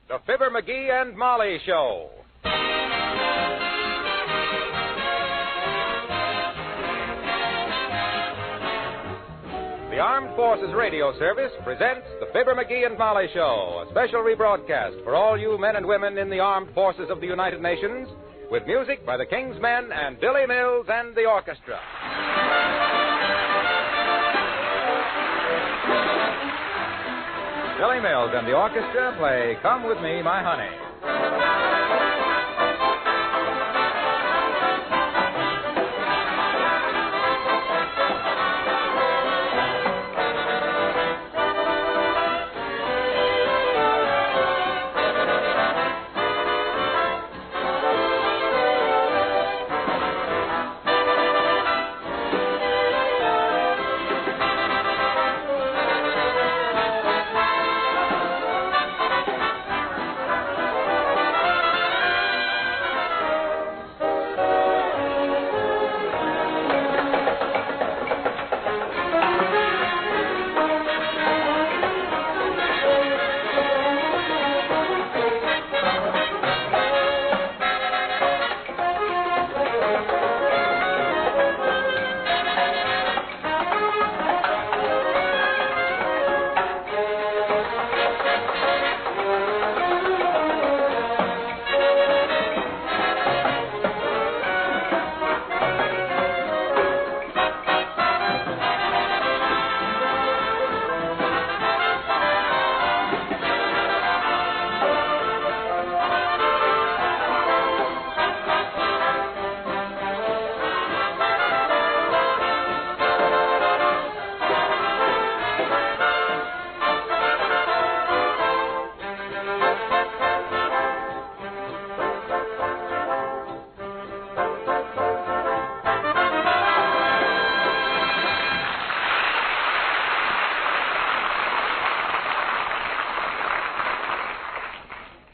the Fibber McGee and Molly Show. The Armed Forces Radio Service presents the Fibber McGee and Molly Show, a special rebroadcast for all you men and women in the Armed Forces of the United Nations, with music by the King's Men and Billy Mills and the orchestra. Billy Mills and the orchestra play Come With Me, My Honey.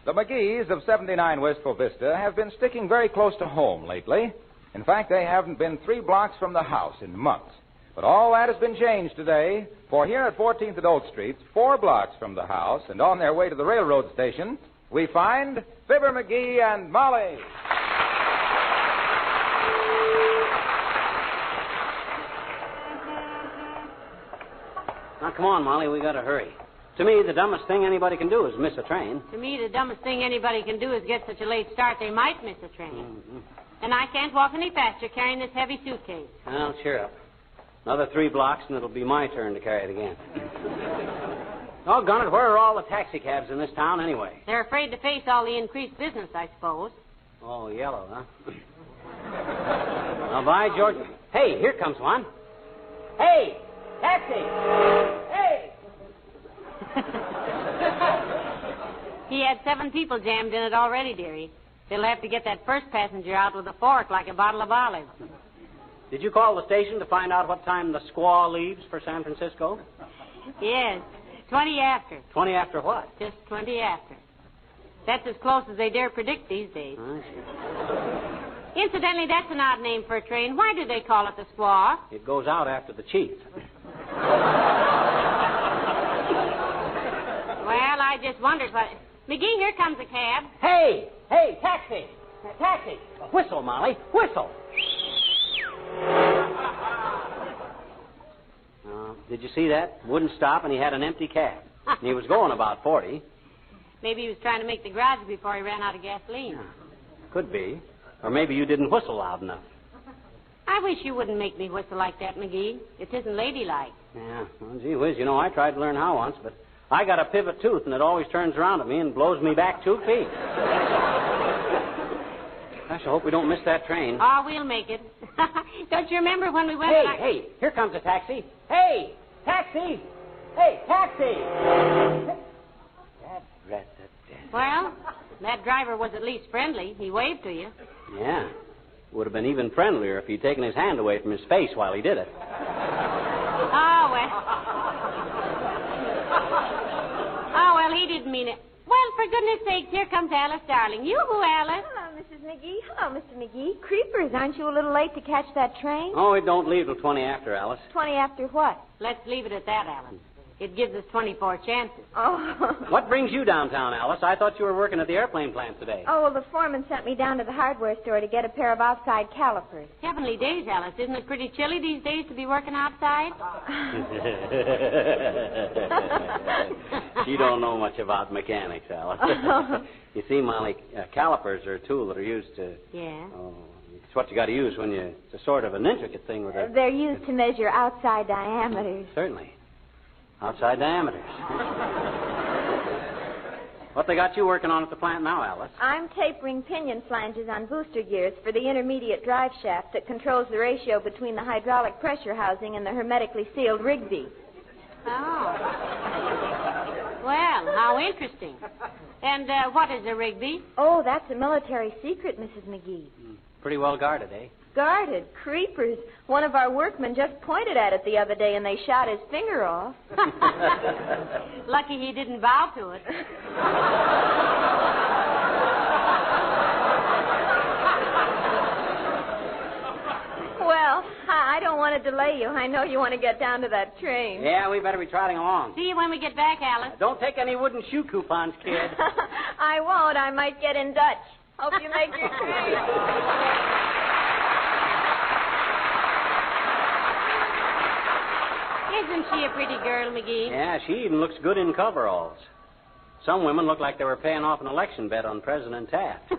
The McGees of 79 Wistful Vista have been sticking very close to home lately. In fact, they haven't been 3 blocks from the house in months. But all that has been changed today, for here at 14th and Oak Streets, 4 blocks from the house and on their way to the railroad station, we find Fibber McGee and Molly. Now, come on, Molly, we gotta hurry. To me, the dumbest thing anybody can do is miss a train. To me, the dumbest thing anybody can do is get such a late start they might miss a train. Mm-hmm. And I can't walk any faster carrying this heavy suitcase. Well, cheer up. Another 3 blocks, and it'll be my turn to carry it again. Doggone it, where are all the taxicabs in this town anyway? They're afraid to face all the increased business, I suppose. Oh, yellow, huh? Now, by George. Hey, here comes one. Hey, taxi! Hey! He had 7 people jammed in it already, dearie. They'll have to get that first passenger out with a fork like a bottle of olives. Did you call the station to find out what time the squaw leaves for San Francisco? Yes, 20 after. 20 after what? Just 20 after. That's as close as they dare predict these days. I see. Incidentally, that's an odd name for a train. Why do they call it the squaw? It goes out after the chief. Well, I just wondered what... McGee, here comes a cab. Hey! Hey, taxi! Taxi! Whistle, Molly. Whistle! Did you see that? Wouldn't stop, and he had an empty cab. And he was going about 40. Maybe he was trying to make the garage before he ran out of gasoline. Could be. Or maybe you didn't whistle loud enough. I wish you wouldn't make me whistle like that, McGee. It isn't ladylike. Yeah, well, gee whiz, I tried to learn how once, but I got a pivot tooth, and it always turns around at me and blows me back 2 feet. Gosh, I hope we don't miss that train. Oh, we'll make it. Don't you remember when we went... Hey, here comes a taxi. Hey, taxi! Hey, taxi! Well, that driver was at least friendly. He waved to you. Yeah. Would have been even friendlier if he'd taken his hand away from his face while he did it. Oh, well, he didn't mean it. Well, for goodness sakes, here comes Alice, darling. Yoo-hoo, Alice. Hello, Mrs. McGee. Hello, Mr. McGee. Creepers, aren't you a little late to catch that train? Oh, it don't leave till 20 after, Alice. 20 after what? Let's leave it at that, Alice. It gives us 24 chances. Oh. What brings you downtown, Alice? I thought you were working at the airplane plant today. Oh, well, the foreman sent me down to the hardware store to get a pair of outside calipers. Heavenly days, Alice. Isn't it pretty chilly these days to be working outside? She don't know much about mechanics, Alice. You see, Molly, calipers are a tool that are used to... Yeah? Oh, it's what you got to use when you... It's a sort of an intricate thing with a... They're used to measure outside diameters. Certainly. Outside diameters. What they got you working on at the plant now, Alice? I'm tapering pinion flanges on booster gears for the intermediate drive shaft that controls the ratio between the hydraulic pressure housing and the hermetically sealed Rigby. Oh. Well, how interesting. And what is a Rigby? Oh, that's a military secret, Mrs. McGee. Pretty well guarded, eh? Guarded. Creepers. One of our workmen just pointed at it the other day and they shot his finger off. Lucky he didn't bow to it. Well, I don't want to delay you. I know you want to get down to that train. Yeah, we better be trotting along. See you when we get back, Alice. Don't take any wooden shoe coupons, kid. I won't. I might get in Dutch. Hope you make your train. Isn't she a pretty girl, McGee? Yeah, she even looks good in coveralls. Some women look like they were paying off an election bet on President Taft.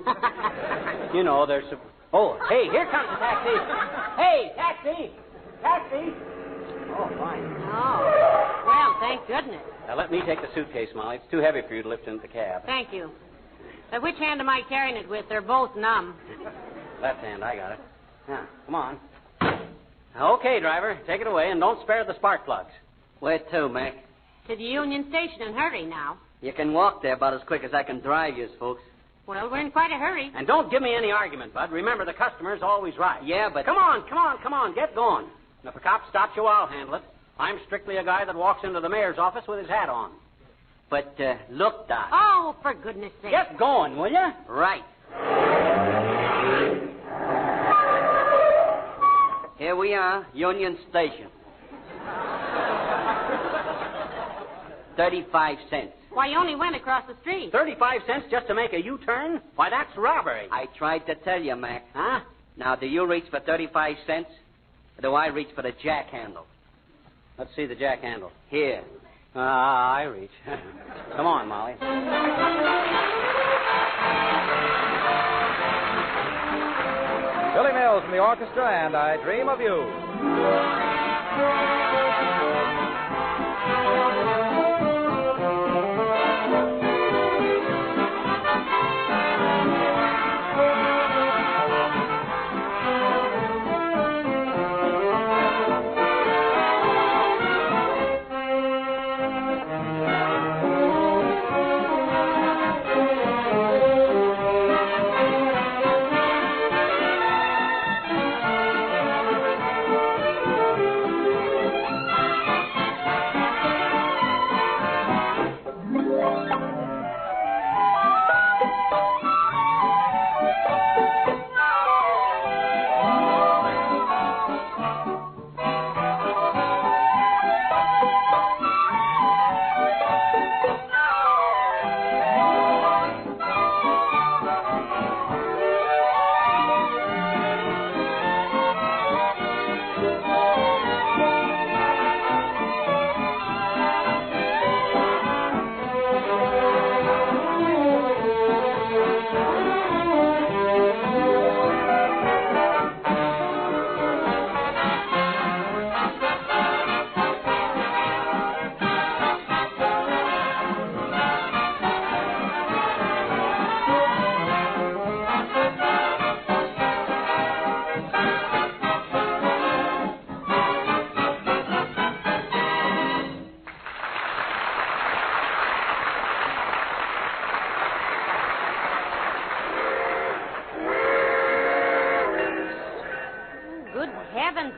You know, there's... Oh, hey, here comes the taxi. Hey, taxi! Taxi! Oh, fine. Oh. Well, thank goodness. Now, let me take the suitcase, Molly. It's too heavy for you to lift into the cab. Thank you. Which hand am I carrying it with? They're both numb. Left hand, I got it. Now, come on. Okay, driver, take it away, and don't spare the spark plugs. Where to, Mac? To the Union Station and hurry now. You can walk there about as quick as I can drive you, folks. Well, we're in quite a hurry. And don't give me any argument, Bud. Remember, the customer's always right. Yeah, but... Come on, get going. And if a cop stops you, I'll handle it. I'm strictly a guy that walks into the mayor's office with his hat on. But, look, Doc. Oh, for goodness sake. Get going, will you? Right. Here we are, Union Station. 35 cents. Why, you only went across the street. 35 cents just to make a U-turn? Why, that's robbery. I tried to tell you, Mac. Huh? Now, do you reach for 35 cents? Or do I reach for the jack handle? Let's see the jack handle. Here. I reach. Come on, Molly. Billy Mills from the orchestra, and I Dream of You.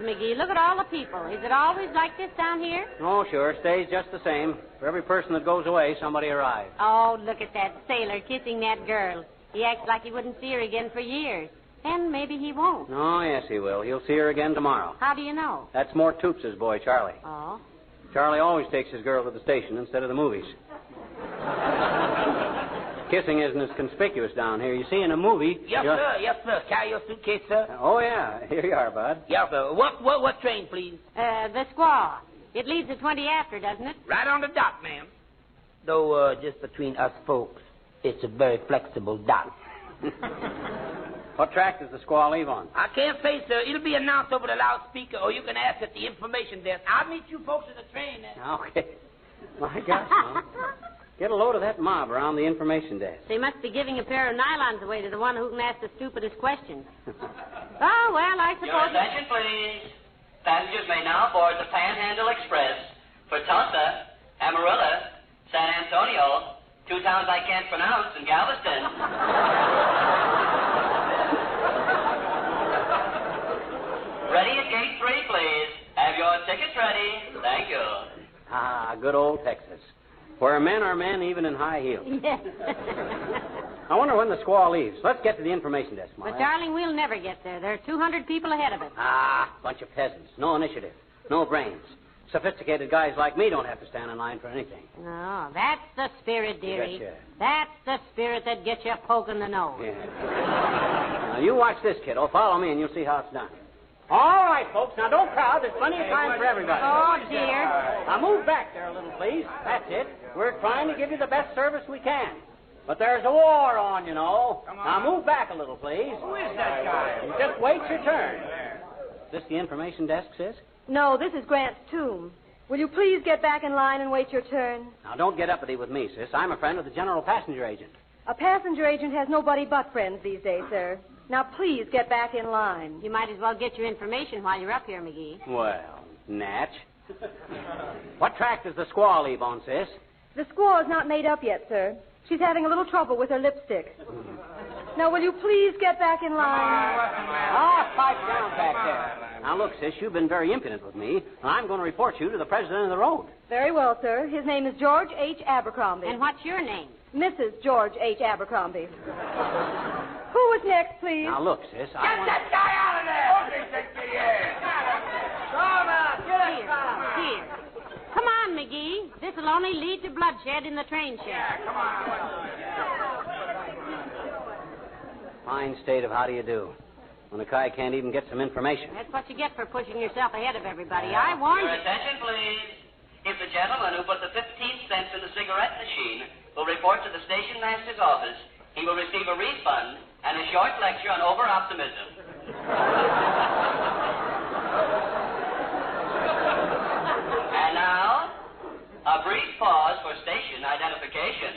McGee, look at all the people. Is it always like this down here? Oh, sure. Stays just the same. For every person that goes away, somebody arrives. Oh, look at that sailor kissing that girl. He acts like he wouldn't see her again for years. And maybe he won't. Oh, yes, he will. He'll see her again tomorrow. How do you know? That's Mort Toops' boy, Charlie. Oh. Charlie always takes his girl to the station instead of the movies. Kissing isn't as conspicuous down here. You see, in a movie... Yes, sir. Yes, sir. Carry your suitcase, sir. Oh, yeah. Here you are, Bud. Yes, sir. What train, please? The Squaw. It leaves at 20 after, doesn't it? Right on the dot, ma'am. Though, just between us folks, it's a very flexible dot. What track does the Squaw leave on? I can't say, sir. It'll be announced over the loudspeaker, or you can ask at the information desk. I'll meet you folks at the train then. Okay. My gosh, Mom. Get a load of that mob around the information desk. They must be giving a pair of nylons away to the one who can ask the stupidest questions. Oh, well, I Your suppose... attention, please. Passengers may now board the Panhandle Express for Tulsa, Amarillo, San Antonio, two towns I can't pronounce, and Galveston. Ready at gate 3, please. Have your tickets ready. Thank you. Ah, good old Texas, where men are men even in high heels. Yes. I wonder when the Squaw leaves. Let's get to the information desk, Molly. But, darling, we'll never get there. There are 200 people ahead of us. Ah, bunch of peasants. No initiative. No brains. Sophisticated guys like me don't have to stand in line for anything. No, that's the spirit, dearie. Betcha. That's the spirit that gets you poking the nose. Yeah. Now, you watch this, kiddo. Follow me, and you'll see how it's done. All right, folks. Now, don't crowd. There's plenty of time for everybody. Oh, dear. Now, move back there a little, please. That's it. We're trying to give you the best service we can. But there's a war on, you know. Now, move back a little, please. Who is that guy? Just wait your turn. Is this the information desk, sis? No, this is Grant's tomb. Will you please get back in line and wait your turn? Now, don't get uppity with me, sis. I'm a friend of the general passenger agent. A passenger agent has nobody but friends these days, sir. Now, please get back in line. You might as well get your information while you're up here, McGee. Well, Natch. What track does the Squaw leave on, sis? The squaw is not made up yet, sir. She's having a little trouble with her lipstick. Now, will you please get back in line? Ah, pipe down back there. Now, look, sis, you've been very impudent with me, and I'm going to report you to the president of the road. Very well, sir. His name is George H. Abercrombie. And what's your name? Mrs. George H. Abercrombie. Who is next, please? Now, look, sis, Get that guy out of there! Here. Come on, McGee. This will only lead to bloodshed in the train shed. Come on. Fine state of how do you do, when a guy can't even get some information. That's what you get for pushing yourself ahead of everybody. I warned Your you. attention, please. If the gentleman who put the 15 cents in the cigarette machine will report to the station master's office, he will receive a refund and a short lecture on over-optimism. And now, a brief pause for station identification.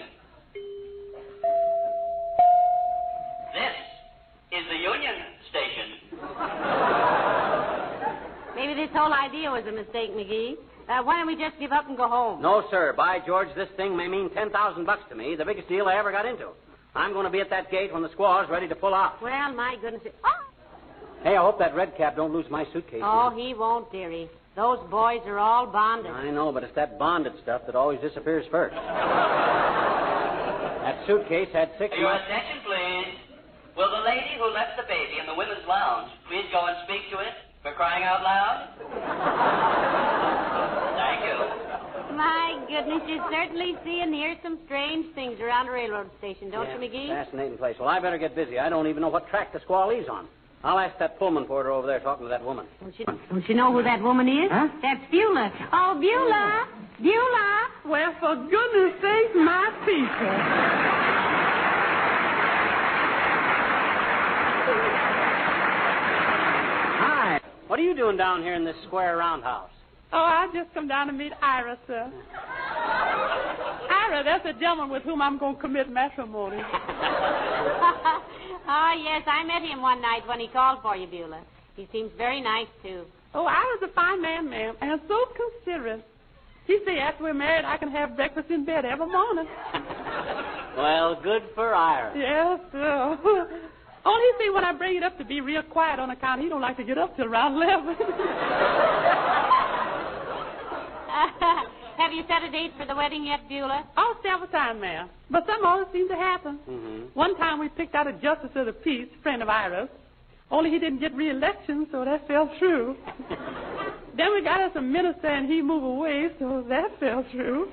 This is the Union Station. Maybe this whole idea was a mistake, McGee. Why don't we just give up and go home? No, sir. By George, this thing may mean $10,000 to me, the biggest deal I ever got into. I'm going to be at that gate when the squaw's ready to pull out. Well, my goodness. Oh, Hey, I hope that red cap don't lose my suitcase. oh he won't, dearie. Those boys are all bonded. I know, but it's that bonded stuff that always disappears first. That suitcase had 6 Your months. attention, please. Will the lady who left the baby in the women's lounge please go and speak to it, for crying out loud? Thank you. My goodness, you certainly see and hear some strange things around a railroad station, don't you, McGee? Fascinating place. Well, I better get busy. I don't even know what track the squaw leaves on. I'll ask that Pullman porter over there talking to that woman. Don't you know who that woman is? Huh? That's Beulah. Oh, Beulah! Beulah! Well, for goodness sake, my people. Hi. What are you doing down here in this square roundhouse? Oh, I just come down to meet Ira, sir. Ira, that's the gentleman with whom I'm going to commit matrimony. Oh, yes, I met him one night when he called for you, Beulah. He seems very nice, too. Oh, Ira's a fine man, ma'am, and so considerate. He said after we're married, I can have breakfast in bed every morning. Well, good for Ira. Yes, sir. Only see when I bring it up to be real quiet on account he don't like to get up till around 11. Have you set a date for the wedding yet, Beulah? Oh, several times, ma'am. But some always seems to happen. Mm-hmm. One time we picked out a justice of the peace, friend of Ira's. Only he didn't get re-election, so that fell through. Then we got us a minister, and he moved away, so that fell through.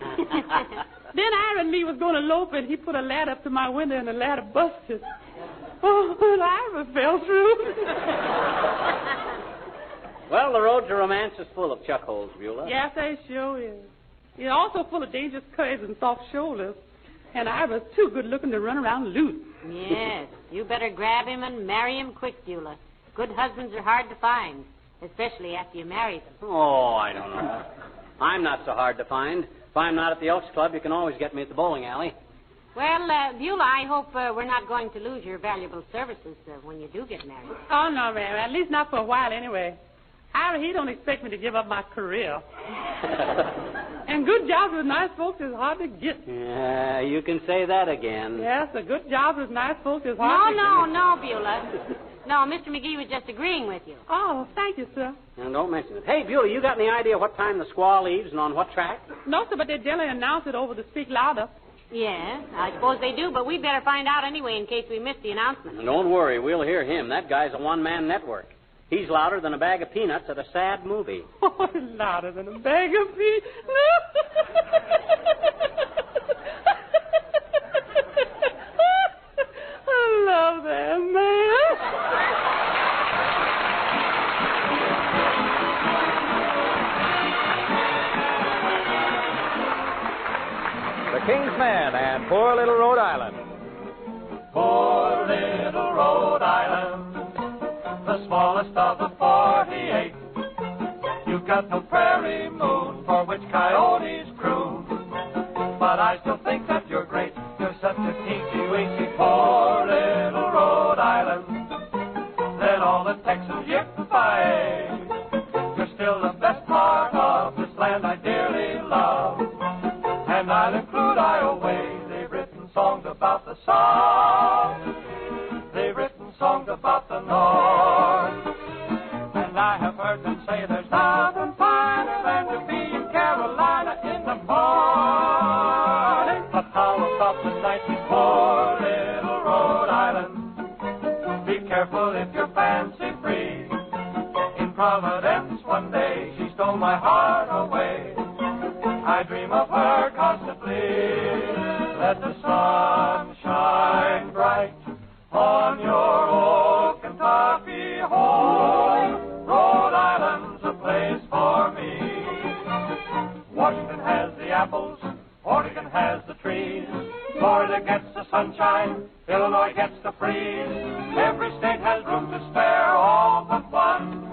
Then Ira and me was going to elope, and he put a ladder up to my window, and the ladder busted. Oh, and Ira fell through. Well, the road to romance is full of chuck holes, Beulah. Yes, they sure is. It's also full of dangerous curves and soft shoulders. And Ira's too good looking to run around loose. Yes, you better grab him and marry him quick, Beulah. Good husbands are hard to find, especially after you marry them. Oh, I don't know. I'm not so hard to find. If I'm not at the Elks Club, you can always get me at the bowling alley. Well, Beulah, I hope we're not going to lose your valuable services when you do get married. Oh, no, ma'am. At least not for a while, anyway. Ira, he don't expect me to give up my career. And good jobs with nice folks is hard to get. Yeah, you can say that again. Yes, a good job with nice folks is hard to get. No, Beulah. No, Mr. McGee was just agreeing with you. Oh, thank you, sir. Now, don't mention it. Hey, Beulah, you got any idea what time the squaw leaves and on what track? No, sir, but they generally announce it over to speak louder. Yeah, I suppose they do, but we'd better find out anyway in case we miss the announcement. And don't worry, we'll hear him. That guy's a one-man network. He's louder than a bag of peanuts at a sad movie. Oh, louder than a bag of peanuts. I love that man. The King's Men and Poor Little Rhode Island. Poor little Rhode Island, the smallest of the 48. You've got no prairie moon for which coyotes croon, but I still think that you're great. You're such a teensy-weensy poor little Rhode Island. Let all the Texans yip-fi. You're still the best part of this land I dearly love, and I'll include Iowa. They've written songs about the South. They've written songs about the North. And I have heard them say there's nothing finer than to be in Carolina in the morning. But how about the night, poor little Rhode Island? Be careful if you're fancy free. In Providence one day she stole my heart away. I dream of her constantly. Let the sun shine bright on your old Kentucky home. Rhode Island's a place for me. Washington has the apples, Oregon has the trees. Florida gets the sunshine, Illinois gets the freeze. Every state has room to spare, all but one.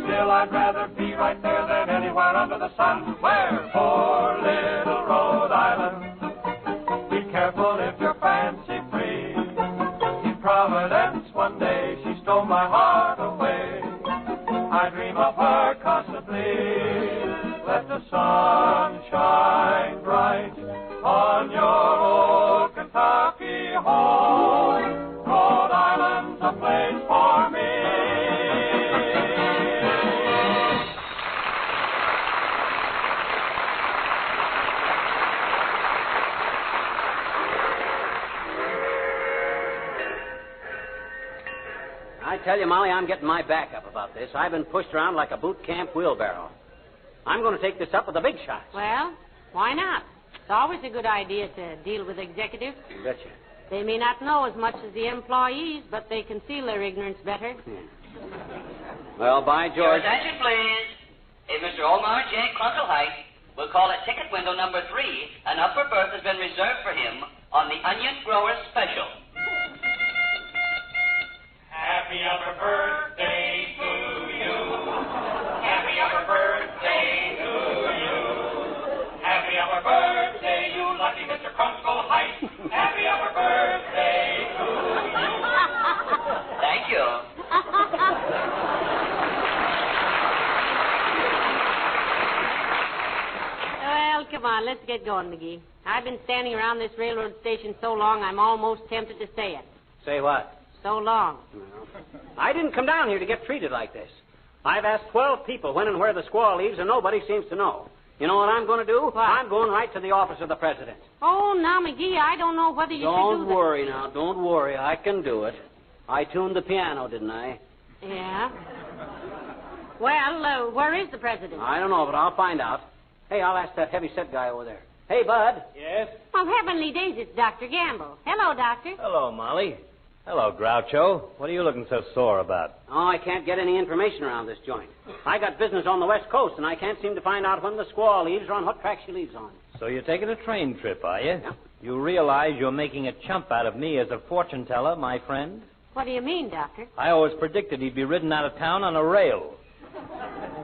Still, I'd rather be right there than anywhere under the sun. Where? Poor little Rhode Island. Be careful if you're fancy free. In Providence one day she stole my heart away. I dream of her constantly. Let the sun shine bright on your old Kentucky home. Rhode Island's a place for me. I tell you, Molly, I'm getting my back up about this. I've been pushed around like a boot camp wheelbarrow. I'm going to take this up with the big shots. Well, why not? It's always a good idea to deal with executives. You betcha. They may not know as much as the employees, but they conceal their ignorance better. Yeah. Well, by Your George. attention, please. If Mr. Omar J. Clunkelheit will call at ticket window number 3, an upper berth has been reserved for him on the Onion Growers Special. Happy upper birthday to you. Happy upper birthday to you. Happy upper birthday, you lucky Mr. Clunkelheit. Happy upper birthday to you. Thank you. Well, come on, let's get going, McGee. I've been standing around this railroad station so long, I'm almost tempted to say it. Say what? So long. I didn't come down here to get treated like this. I've asked 12 people when and where the squaw leaves, and nobody seems to know. You know what I'm going to do? What? I'm going right to the office of the president. Oh, now, McGee, I don't know whether you should do Don't that. worry now. Don't worry. I can do it. I tuned the piano, didn't I? Yeah. Well, where is the president? I don't know, but I'll find out. Hey, I'll ask that heavy-set guy over there. Hey, Bud. Yes? Oh, heavenly days, it's Dr. Gamble. Hello, Doctor. Hello, Molly. Hello, Groucho. What are you looking so sore about? Oh, I can't get any information around this joint. I got business on the West Coast, and I can't seem to find out when the squaw leaves or on what track she leaves on. So you're taking a train trip, are you? Yeah. You realize you're making a chump out of me as a fortune teller, my friend? What do you mean, Doctor? I always predicted he'd be ridden out of town on a rail.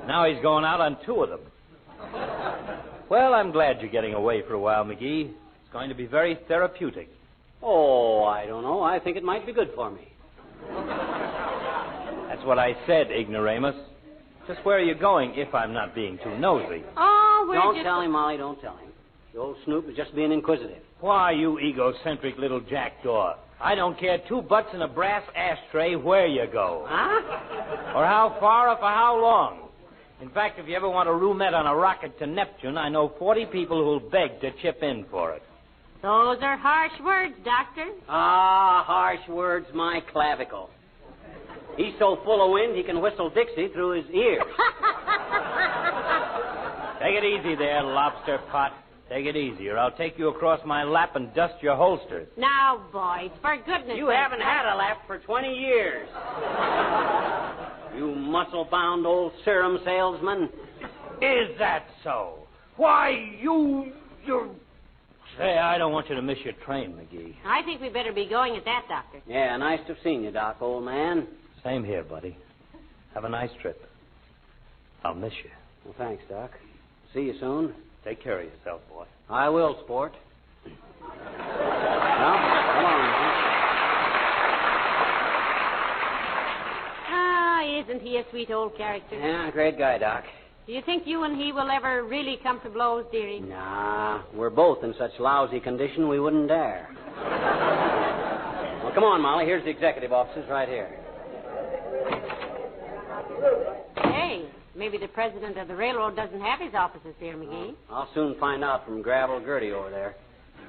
Now he's going out on two of them. Well, I'm glad you're getting away for a while, McGee. It's going to be very therapeutic. Oh, I don't know. I think it might be good for me. That's what I said, ignoramus. Just where are you going, if I'm not being too nosy? Oh, Don't tell him, Molly. Don't tell him. The old snoop is just being inquisitive. Why, you egocentric little jackdaw. I don't care 2 butts in a brass ashtray where you go. Huh? Or how far or for how long. In fact, if you ever want a roomette on a rocket to Neptune, I know 40 people who'll beg to chip in for it. Those are harsh words, Doctor. Ah, harsh words, my clavicle. He's so full of wind he can whistle Dixie through his ears. Take it easy there, lobster pot. Take it easy, or I'll take you across my lap and dust your holsters. Now, boys, for goodness sake. You haven't had a lap for 20 years. You muscle-bound old serum salesman. Is that so? Why, you're... Say, I don't want you to miss your train, McGee. I think we better be going at that, Doctor. Yeah, nice to have seen you, Doc, old man. Same here, buddy. Have a nice trip. I'll miss you. Well, thanks, Doc. See you soon. Take care of yourself, boy. I will, sport. Well, come on, man. Ah, isn't he a sweet old character? Yeah, great guy, Doc. Do you think you and he will ever really come to blows, dearie? Nah, we're both in such lousy condition we wouldn't dare. Well, come on, Molly. Here's the executive offices right here. Hey, maybe the president of the railroad doesn't have his offices here, McGee. I'll soon find out from Gravel Gertie over there.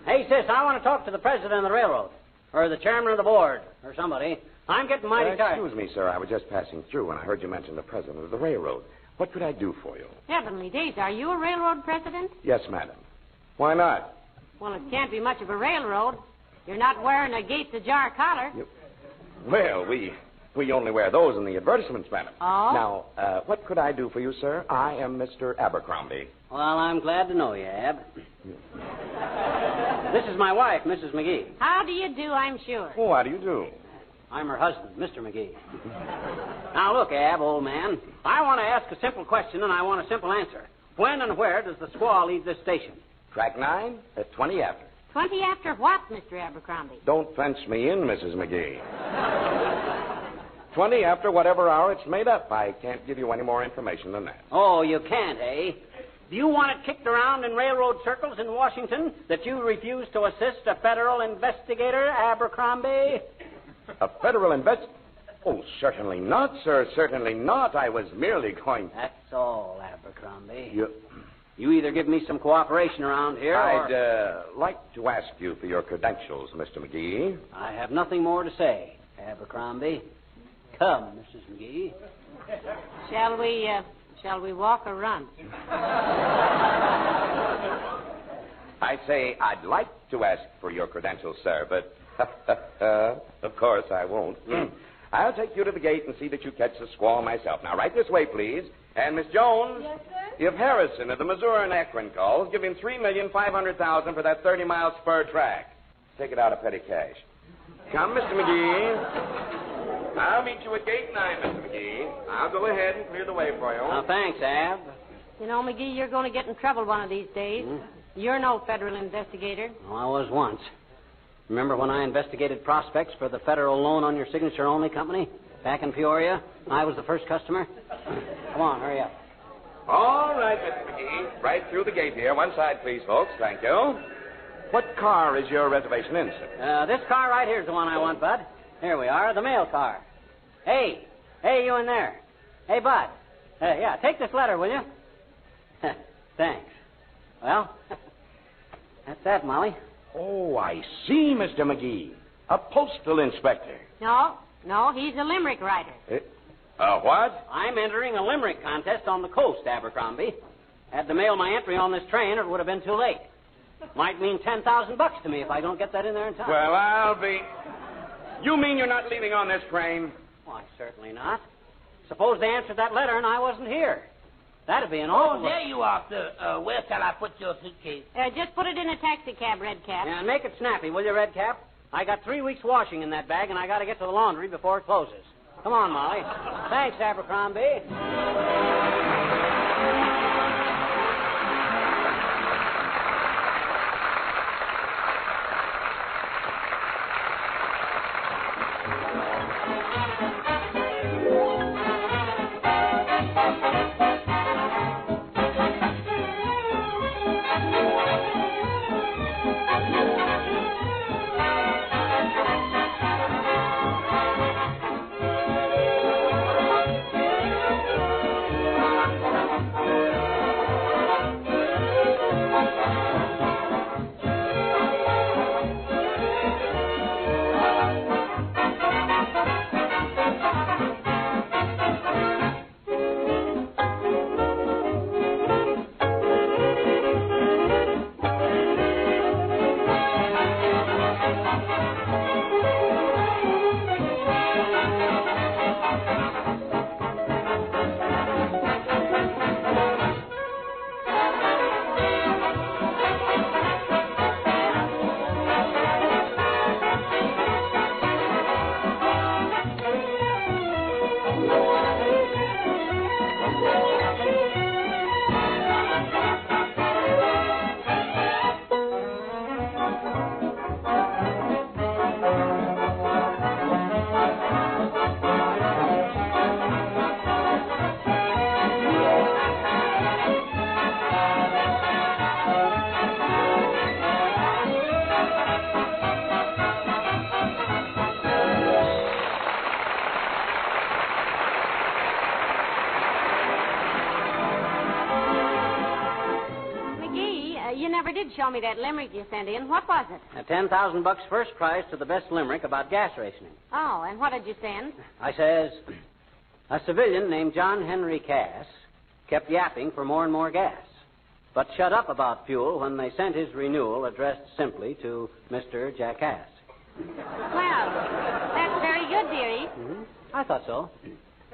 Hey, sis, I want to talk to the president of the railroad. Or the chairman of the board. Or somebody. I'm getting mighty tired. Excuse me, sir. I was just passing through and I heard you mention the president of the railroad. What could I do for you? Heavenly days, are you a railroad president? Yes, madam. Why not? Well, it can't be much of a railroad. You're not wearing a gates-ajar collar. Well, we only wear those in the advertisements, madam. Oh? Now, what could I do for you, sir? I am Mr. Abercrombie. Well, I'm glad to know you, Ab. This is my wife, Mrs. McGee. How do you do, I'm sure? Oh, how do you do? I'm her husband, Mr. McGee. Now, look, Ab, old man. I want to ask a simple question, and I want a simple answer. When and where does the squaw leave this station? Track 9 at 20 after. 20 after what, Mr. Abercrombie? Don't fence me in, Mrs. McGee. 20 after whatever hour it's made up. I can't give you any more information than that. Oh, you can't, eh? Do you want it kicked around in railroad circles in Washington that you refuse to assist a federal investigator, Abercrombie? A federal Oh, certainly not, sir. Certainly not. I was merely going... That's all, Abercrombie. You either give me some cooperation around here, I'd like to ask you for your credentials, Mr. McGee. I have nothing more to say, Abercrombie. Come, Mrs. McGee. Shall we walk or run? I say I'd like to ask for your credentials, sir, but of course I won't. I'll take you to the gate and see that you catch the squaw myself. Now, right this way, please. And, Miss Jones. Yes, sir? If Harrison of the Missouri and Akron calls, give him $3,500,000 for that 30-mile spur track. Take it out of petty cash. Come, Mr. McGee. I'll meet you at gate 9, Mr. McGee. I'll go ahead and clear the way for you. Oh, thanks, Ab. You know, McGee, you're going to get in trouble one of these days. You're no federal investigator. Well, I was once. Remember when I investigated prospects for the federal loan on your signature only company back in Peoria? I was the first customer. Come on, hurry up. All right, Mr. McGee. Right through the gate here. One side, please, folks. Thank you. What car is your reservation in, sir? This car right here is the one I want, Bud. Here we are, the mail car. Hey, you in there. Hey, Bud. Yeah, take this letter, will you? Thanks. Well, that's that, Molly. Oh, I see, Mr. McGee. A postal inspector. No, he's a limerick writer. What? I'm entering a limerick contest on the coast, Abercrombie. Had to mail my entry on this train or it would have been too late. Might mean $10,000 to me if I don't get that in there in time. Well, I'll be... You mean you're not leaving on this train? Why, certainly not. Suppose they answered that letter and I wasn't here. That'd be an awful... Oh, there you are, sir. Where shall I put your suitcase? Just put it in a taxi cab, Redcap. Yeah, and make it snappy, will you, Redcap? I got 3 weeks washing in that bag, and I got to get to the laundry before it closes. Come on, Molly. Thanks, Abercrombie. Show me that limerick you sent in. What was it? $10,000 first prize to the best limerick about gas rationing. Oh, and what did you send? I says, a civilian named John Henry Cass kept yapping for more and more gas, but shut up about fuel when they sent his renewal addressed simply to Mr. Jackass. Well, that's very good, dearie. Mm-hmm. I thought so.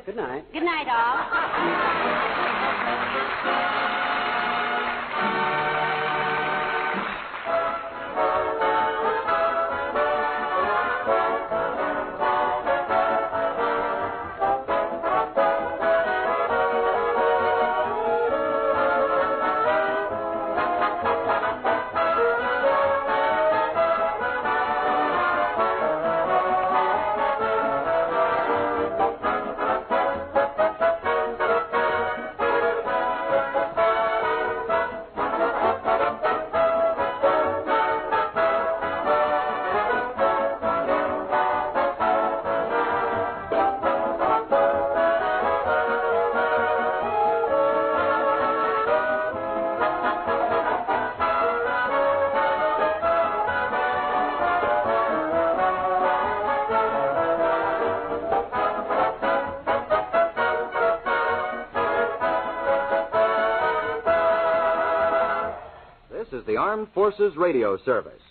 Good night. Good night, all. This is the Armed Forces Radio Service.